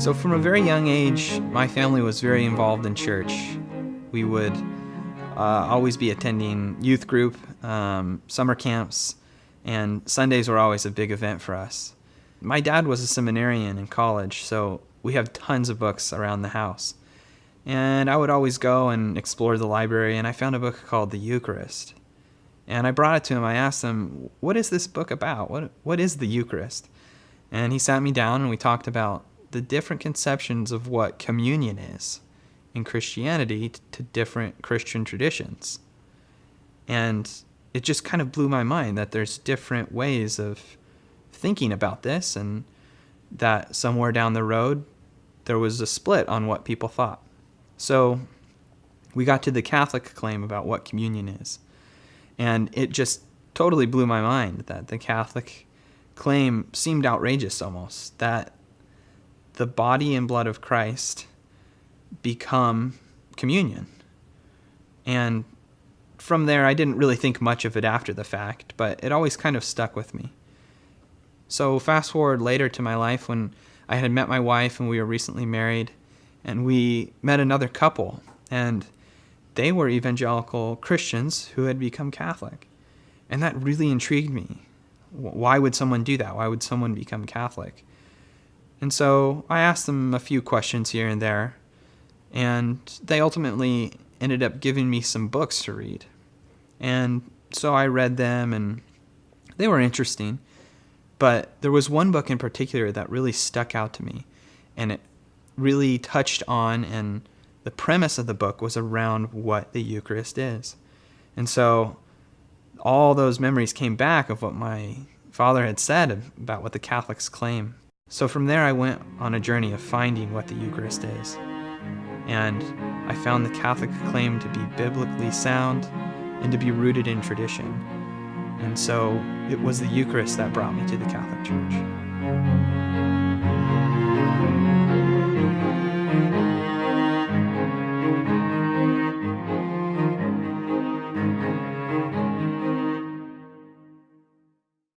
So from a very young age, my family was very involved in church. We would always be attending youth group, summer camps, and Sundays were always a big event for us. My dad was a seminarian in college, so we have tons of books around the house. And I would always go and explore the library, and I found a book called The Eucharist. And I brought it to him. I asked him, what is this book about? What is the Eucharist? And he sat me down and we talked about the different conceptions of what communion is in Christianity to different Christian traditions. And it just kind of blew my mind that there's different ways of thinking about this, and that somewhere down the road there was a split on what people thought. So we got to the Catholic claim about what communion is. And it just totally blew my mind that the Catholic claim seemed outrageous almost, that the body and blood of Christ become communion. And from there, I didn't really think much of it after the fact, but it always kind of stuck with me. So fast forward later to my life when I had met my wife and we were recently married, and we met another couple, and they were evangelical Christians who had become Catholic. And that really intrigued me. Why would someone do that? Why would someone become Catholic? And so I asked them a few questions here and there, and they ultimately ended up giving me some books to read. And so I read them, and they were interesting. But there was one book in particular that really stuck out to me, and it really touched on, and the premise of the book was around what the Eucharist is. And so all those memories came back of what my father had said about what the Catholics claim. So from there I went on a journey of finding what the Eucharist is. And I found the Catholic claim to be biblically sound and to be rooted in tradition. And so it was the Eucharist that brought me to the Catholic Church.